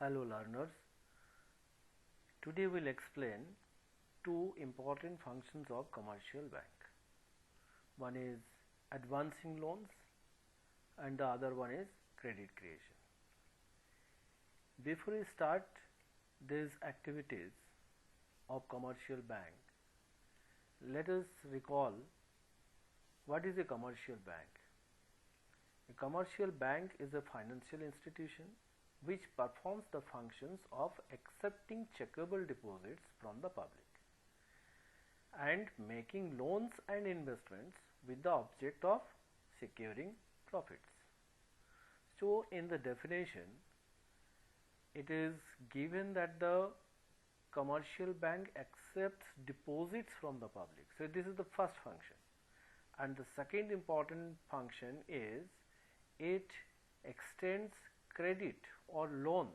Hello learners, today we'll explain two important functions of commercial bank. One is advancing loans and the other one is credit creation. Before we start these activities of commercial bank, let us recall what is a commercial bank. A commercial bank is a financial institution which performs the functions of accepting checkable deposits from the public and making loans and investments with the object of securing profits. So in the definition, it is given that the commercial bank accepts deposits from the public. So this is the first function. And the second important function is it extends credit or loans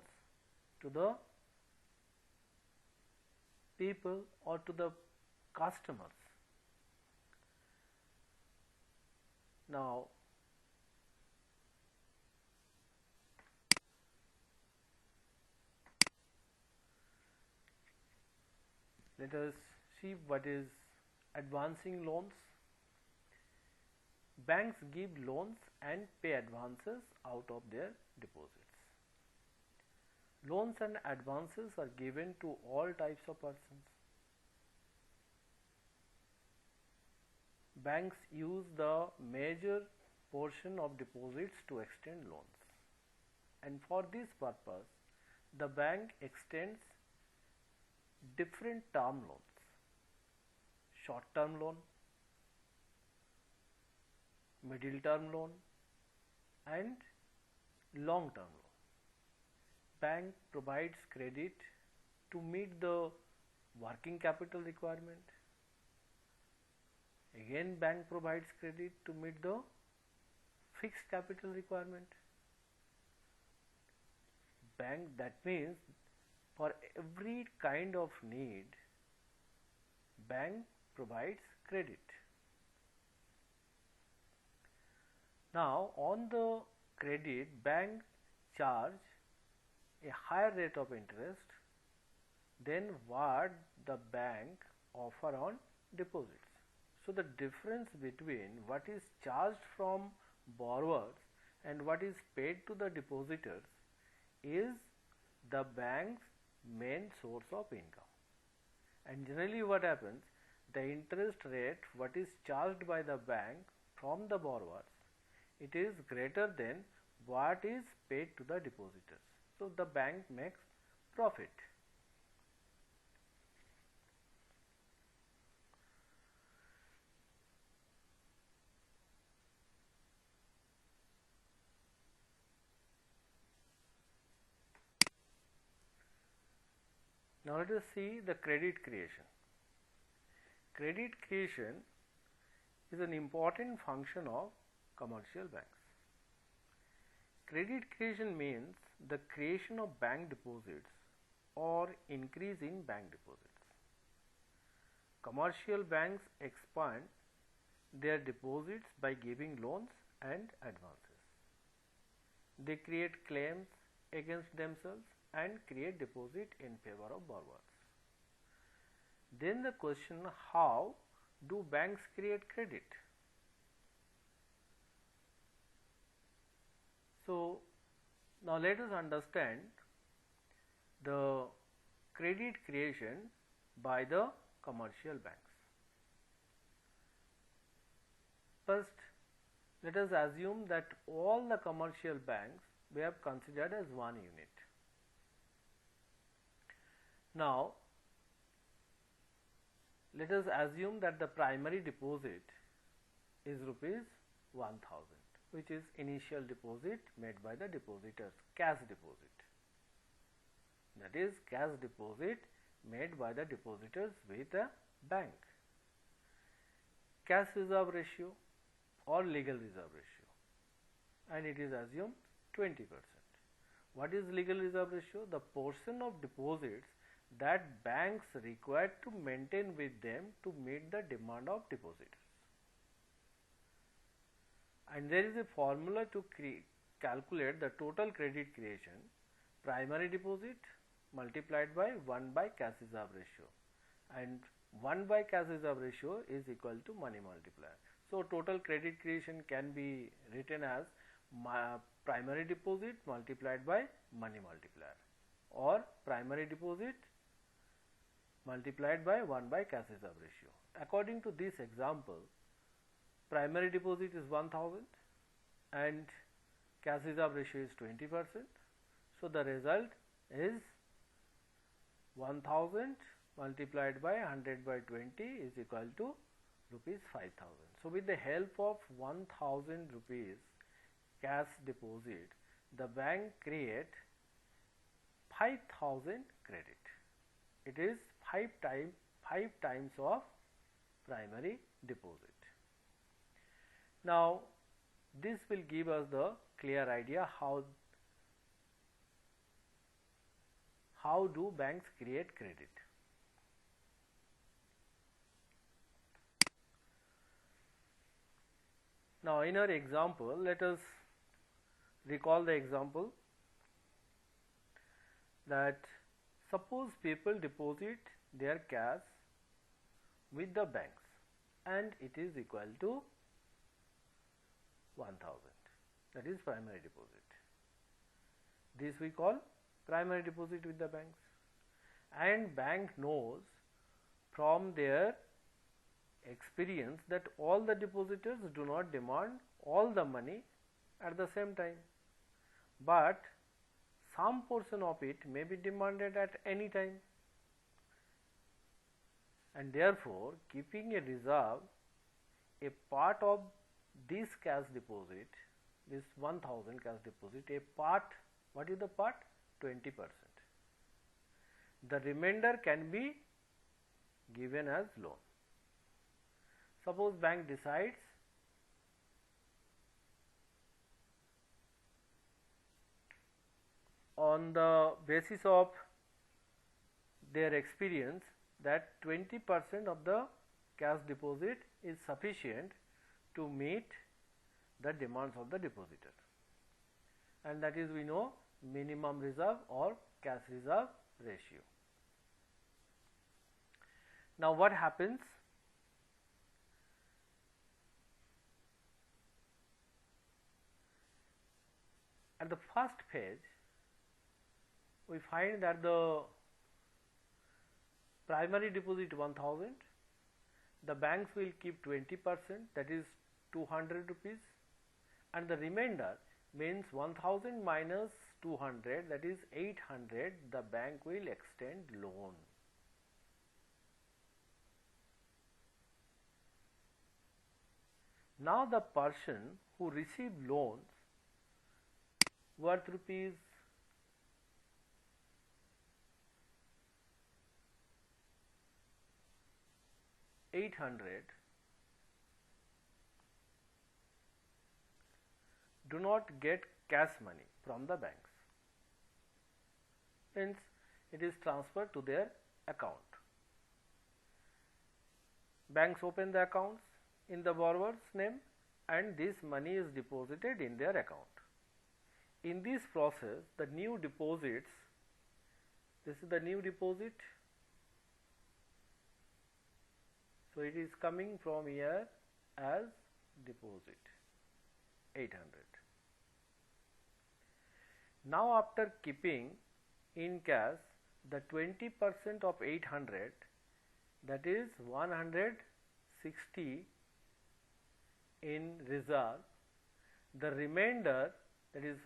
to the people or to the customers. Now, let us see what is advancing loans. Banks give loans and pay advances out of their deposits. Loans and advances are given to all types of persons. Banks use the major portion of deposits to extend loans, and for this purpose the bank extends different term loans: short term loan, middle term loan and long term loan. Bank provides credit to meet the working capital requirement. Again, bank provides credit to meet the fixed capital requirement. Bank, that means for every kind of need, bank provides credit. Now, on the credit, bank charge a higher rate of interest than what the bank offer on deposits. So the difference between what is charged from borrowers and what is paid to the depositors is the bank's main source of income. And generally what happens, the interest rate what is charged by the bank from the borrowers, it is greater than what is paid to the depositors. So the bank makes profit. Now let us see the credit creation. Credit creation is an important function of commercial banks. Credit creation means the creation of bank deposits or increase in bank deposits. Commercial banks expand their deposits by giving loans and advances. They create claims against themselves and create deposit in favor of borrowers. Then the question, how do banks create credit? So now let us understand the credit creation by the commercial banks. First, let us assume that all the commercial banks we have considered as one unit. Now, let us assume that the primary deposit is rupees 1000, which is initial deposit made by the depositors, cash deposit. That is cash deposit made by the depositors with a bank. Cash reserve ratio or legal reserve ratio, and it is assumed 20%. What is legal reserve ratio? The portion of deposits that banks require to maintain with them to meet the demand of depositors. And there is a formula to calculate the total credit creation. primary deposit multiplied by 1 by cash reserve ratio, and 1 by cash reserve ratio is equal to money multiplier. So total credit creation can be written as primary deposit multiplied by money multiplier, or primary deposit multiplied by 1 by cash reserve ratio. According to this example, primary deposit is 1000 and cash reserve ratio is 20%. So the result is 1000 multiplied by 100 by 20 is equal to rupees 5000. So with the help of 1000 rupees cash deposit, the bank create 5000 credit. It is 5 times of primary deposit. Now this will give us the clear idea how do banks create credit. Now in our example, let us recall the example that suppose people deposit their cash with the banks and it is equal to 1000, that is primary deposit. This we call primary deposit with the banks, and bank knows from their experience that all the depositors do not demand all the money at the same time, but some portion of it may be demanded at any time, and therefore keeping a reserve, a part of this cash deposit, this 1000 cash deposit, a part, what is the part? 20%. The remainder can be given as loan. Suppose bank decides on the basis of their experience that 20% of the cash deposit is sufficient to meet the demands of the depositor, and that is, we know, minimum reserve or cash reserve ratio. Now what happens? At the first phase, we find that the primary deposit 1000, the banks will keep 20%, that is 200 rupees, and the remainder means 1000 minus 200, that is 800, the bank will extend loan. Now the person who received loans worth rupees 800 do not get cash money from the banks, hence it is transferred to their account. Banks open the accounts in the borrower's name and this money is deposited in their account. In this process, the new deposits, this is the new deposit, so it is coming from here as deposit 800. Now after keeping in cash the 20% of 800, that is 160 in reserve, the remainder, that is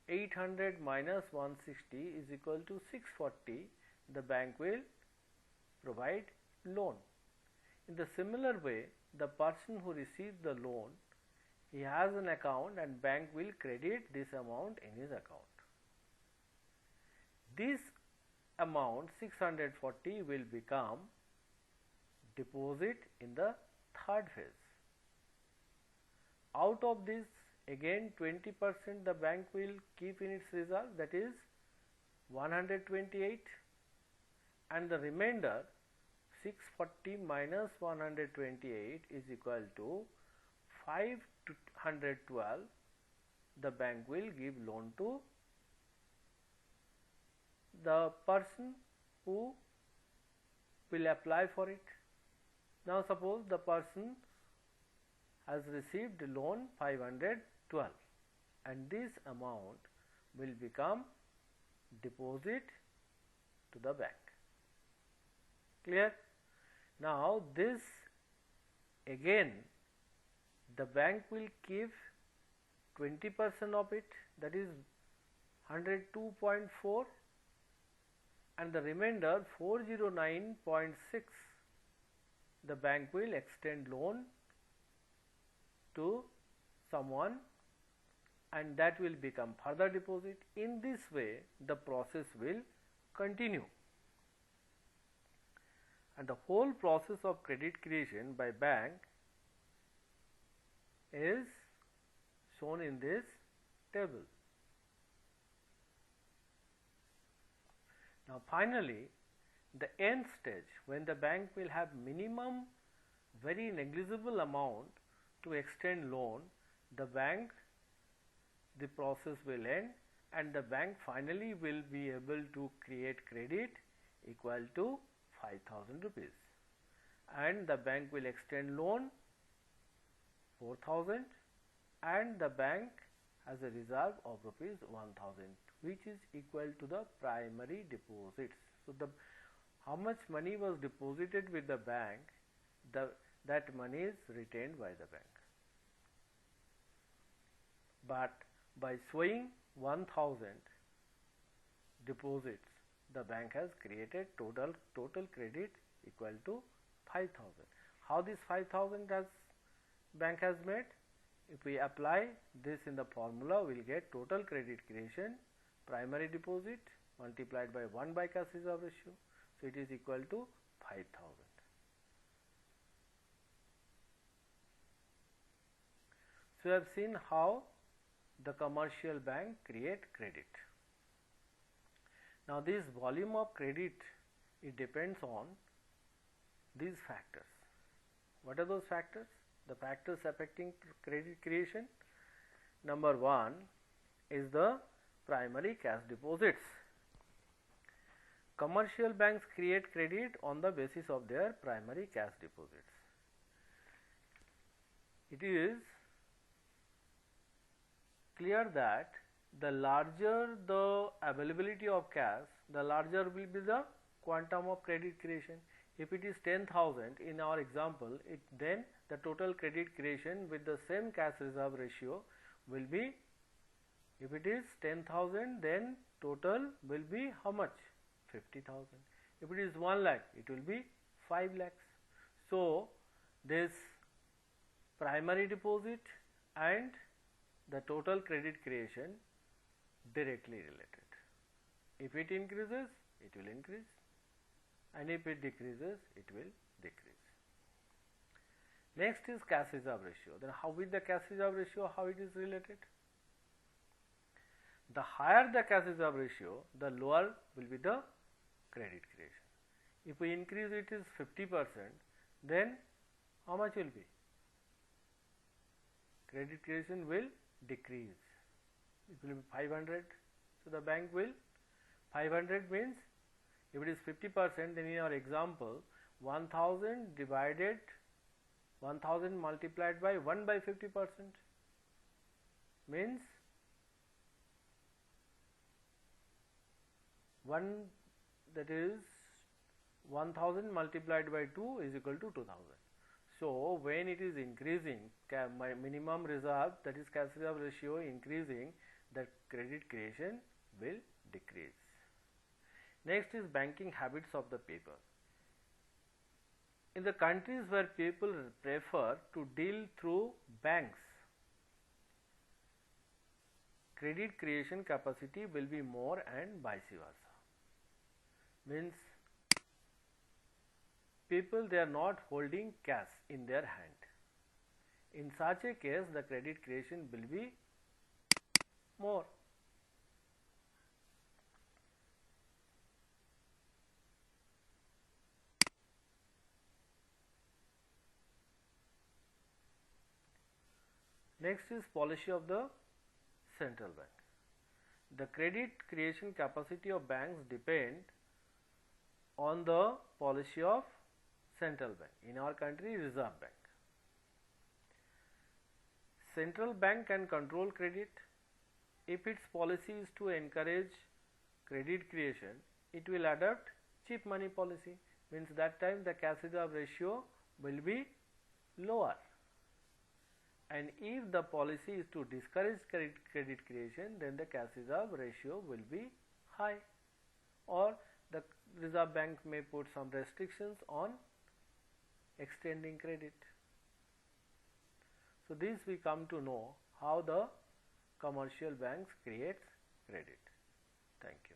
800 minus 160 is equal to 640, the bank will provide loan. In the similar way, the person who received the loan, he has an account and bank will credit this amount in his account. This amount 640 will become deposit in the third phase. Out of this, again 20% the bank will keep in its reserve, that is 128, and the remainder 640 minus 128 is equal to 512, the bank will give loan to the person who will apply for it. Now suppose the person has received loan 512 and this amount will become deposit to the bank. Clear? Now this again the bank will give 20% of it, that is 102.4, and the remainder 409.6 the bank will extend loan to someone and that will become further deposit. In this way the process will continue, and the whole process of credit creation by bank is shown in this table. Now finally, the end stage, when the bank will have minimum very negligible amount to extend loan, the process will end and the bank finally will be able to create credit equal to 5,000 rupees, and the bank will extend loan 4,000 and the bank has a reserve of rupees 1,000, which is equal to the primary deposits. So how much money was deposited with the bank, that money is retained by the bank. But by showing 1,000 deposits, the bank has created total credit equal to 5,000. How this 5,000 bank has made? If we apply this in the formula, we will get total credit creation primary deposit multiplied by 1 by cash reserve ratio. So it is equal to 5,000. So we have seen how the commercial bank create credit. Now this volume of credit, it depends on these factors. What are those factors? The factors affecting credit creation. Number 1 is the primary cash deposits. Commercial banks create credit on the basis of their primary cash deposits. It is clear that the larger the availability of cash, the larger will be the quantum of credit creation. If it is 10,000 in our example, then the total credit creation with the same cash reserve ratio will be, if it is 10,000, then total will be how much? 50,000. If it is 1 lakh, it will be 5 lakhs. So this primary deposit and the total credit creation directly related. If it increases, it will increase, and if it decreases, it will decrease. Next is cash reserve ratio. Then how with the cash reserve ratio, how it is related? The higher the cash reserve ratio, the lower will be the credit creation. If we increase it is 50%, then how much will be? Credit creation will decrease. It will be 500. So the bank will, 500 means if it is 50%, then in our example 1000 divided 1000 multiplied by 1 by 50% means 1, that is 1000 multiplied by 2 is equal to 2000. So when it is increasing, my minimum reserve, that is cash reserve ratio increasing, the credit creation will decrease. Next is banking habits of the people. In the countries where people prefer to deal through banks, credit creation capacity will be more and vice versa. Means people, they are not holding cash in their hand. In such a case, the credit creation will be more. Next is policy of the central bank. The credit creation capacity of banks depend on the policy of central bank. In our country, Reserve Bank. Central bank can control credit. If its policy is to encourage credit creation, it will adopt cheap money policy. Means that time the cash reserve ratio will be lower. And if the policy is to discourage credit creation, then the cash reserve ratio will be high, or the Reserve Bank may put some restrictions on extending credit. So this we come to know how the commercial banks creates credit. Thank you.